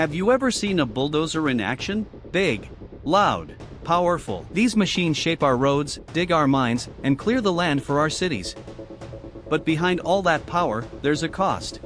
Have you ever seen a bulldozer in action? Big, loud, powerful. These machines shape our roads, dig our mines, and clear the land for our cities. But behind all that power, there's a cost.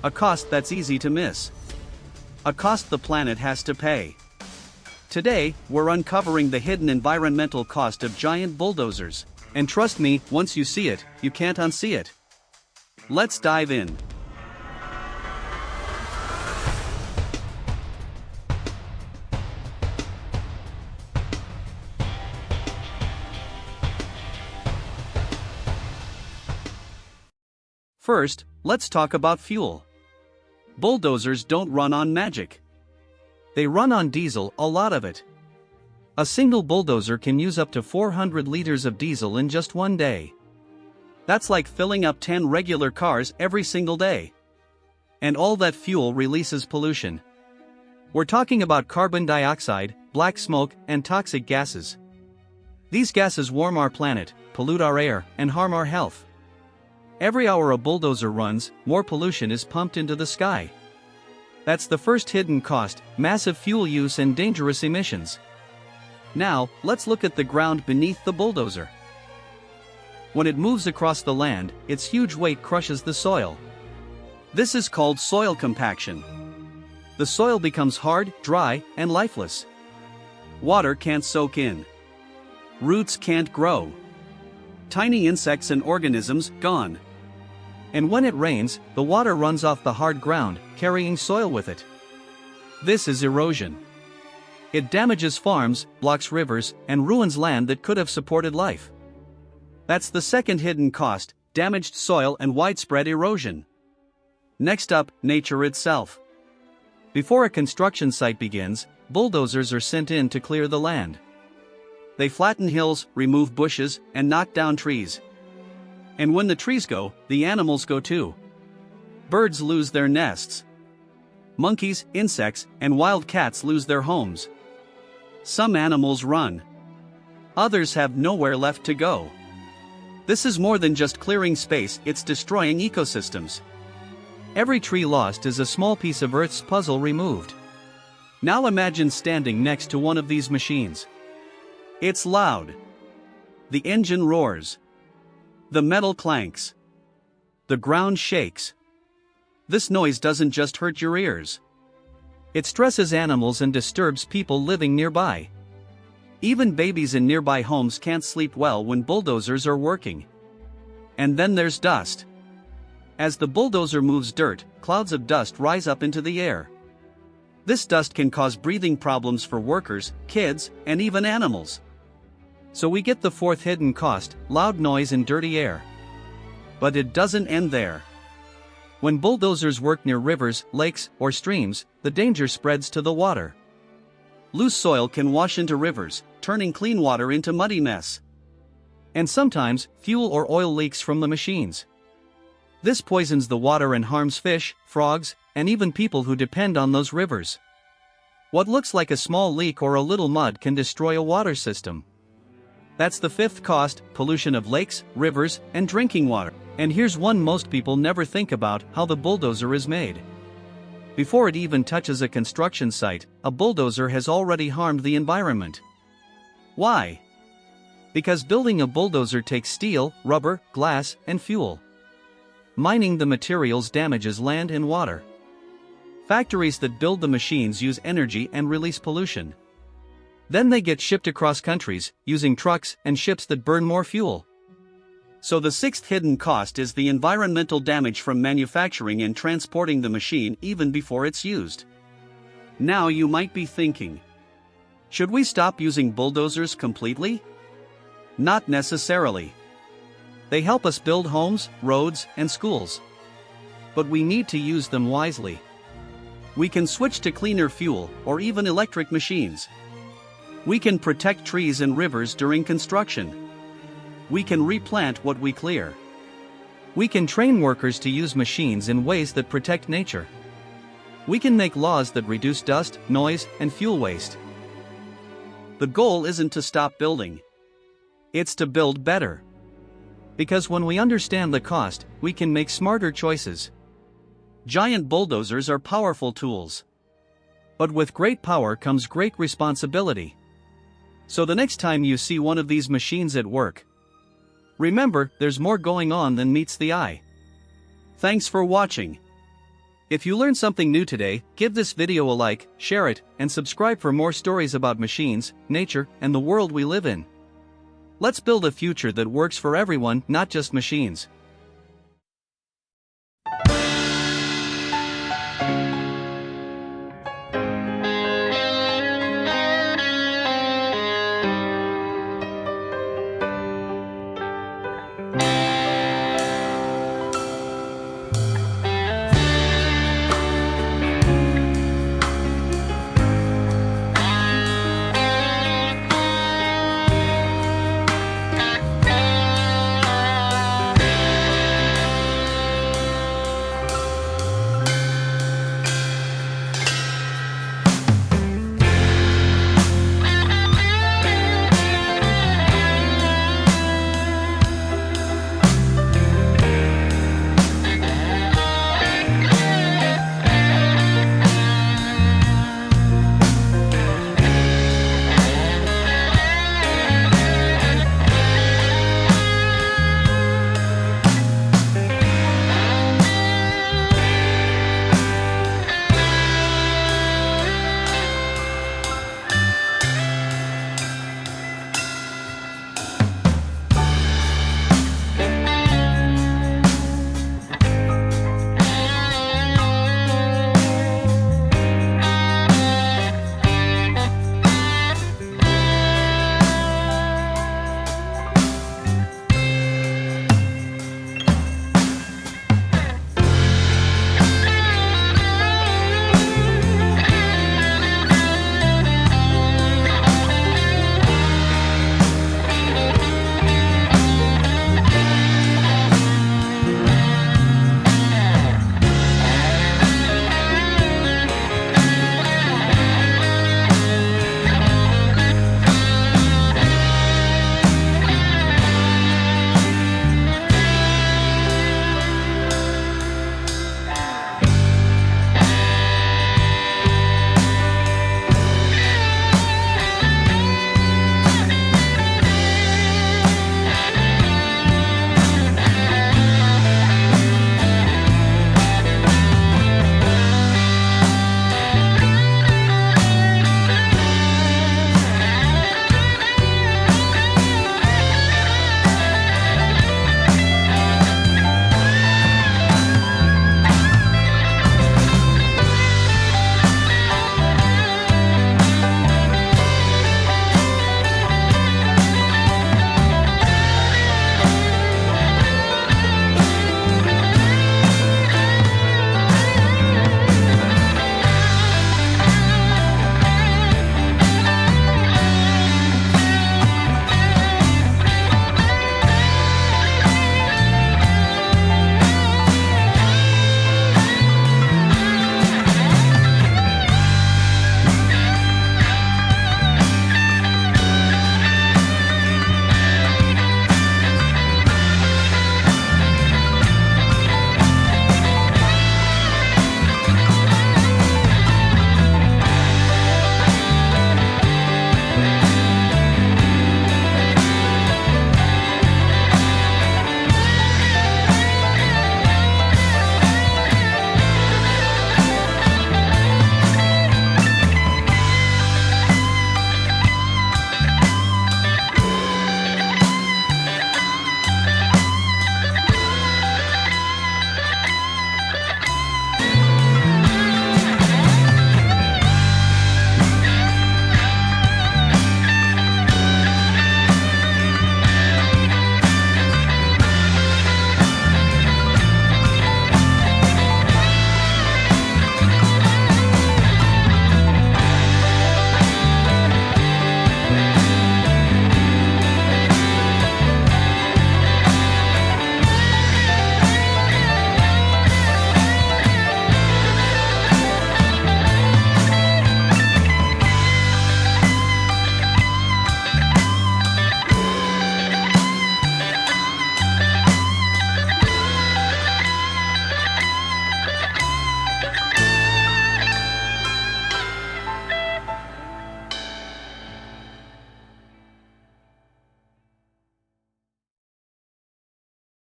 A cost that's easy to miss. A cost the planet has to pay. Today, we're uncovering the hidden environmental cost of giant bulldozers. And trust me, once you see it, you can't unsee it. Let's dive in. First, let's talk about fuel. Bulldozers don't run on magic. They run on diesel, a lot of it. A single bulldozer can use up to 400 liters of diesel in just one day. That's like filling up 10 regular cars every single day. And all that fuel releases pollution. We're talking about carbon dioxide, black smoke, and toxic gases. These gases warm our planet, pollute our air, and harm our health. Every hour a bulldozer runs, more pollution is pumped into the sky. That's the first hidden cost: massive fuel use and dangerous emissions. Now, let's look at the ground beneath the bulldozer. When it moves across the land, its huge weight crushes the soil. This is called soil compaction. The soil becomes hard, dry, and lifeless. Water can't soak in. Roots can't grow. Tiny insects and organisms, gone. And when it rains, the water runs off the hard ground, carrying soil with it. This is erosion. It damages farms, blocks rivers, and ruins land that could have supported life. That's the second hidden cost: damaged soil and widespread erosion. Next up, nature itself. Before a construction site begins, bulldozers are sent in to clear the land. They flatten hills, remove bushes, and knock down trees. And when the trees go, the animals go too. Birds lose their nests. Monkeys, insects, and wild cats lose their homes. Some animals run. Others have nowhere left to go. This is more than just clearing space, it's destroying ecosystems. Every tree lost is a small piece of Earth's puzzle removed. Now imagine standing next to one of these machines. It's loud. The engine roars. The metal clanks. The ground shakes. This noise doesn't just hurt your ears. It stresses animals and disturbs people living nearby. Even babies in nearby homes can't sleep well when bulldozers are working. And then there's dust. As the bulldozer moves dirt, clouds of dust rise up into the air. This dust can cause breathing problems for workers, kids, and even animals. So we get the fourth hidden cost: loud noise and dirty air. But it doesn't end there. When bulldozers work near rivers, lakes, or streams, the danger spreads to the water. Loose soil can wash into rivers, turning clean water into muddy mess. And sometimes, fuel or oil leaks from the machines. This poisons the water and harms fish, frogs, and even people who depend on those rivers. What looks like a small leak or a little mud can destroy a water system. That's the fifth cost: pollution of lakes, rivers, and drinking water. And here's one most people never think about: how the bulldozer is made. Before it even touches a construction site, a bulldozer has already harmed the environment. Why? Because building a bulldozer takes steel, rubber, glass, and fuel. Mining the materials damages land and water. Factories that build the machines use energy and release pollution. Then they get shipped across countries, using trucks and ships that burn more fuel. So the sixth hidden cost is the environmental damage from manufacturing and transporting the machine even before it's used. Now you might be thinking, should we stop using bulldozers completely? Not necessarily. They help us build homes, roads, and schools. But we need to use them wisely. We can switch to cleaner fuel, or even electric machines. We can protect trees and rivers during construction. We can replant what we clear. We can train workers to use machines in ways that protect nature. We can make laws that reduce dust, noise, and fuel waste. The goal isn't to stop building. It's to build better. Because when we understand the cost, we can make smarter choices. Giant bulldozers are powerful tools. But with great power comes great responsibility. So the next time you see one of these machines at work, remember, there's more going on than meets the eye. Thanks for watching. If you learned something new today, give this video a like, share it, and subscribe for more stories about machines, nature, and the world we live in. Let's build a future that works for everyone, not just machines.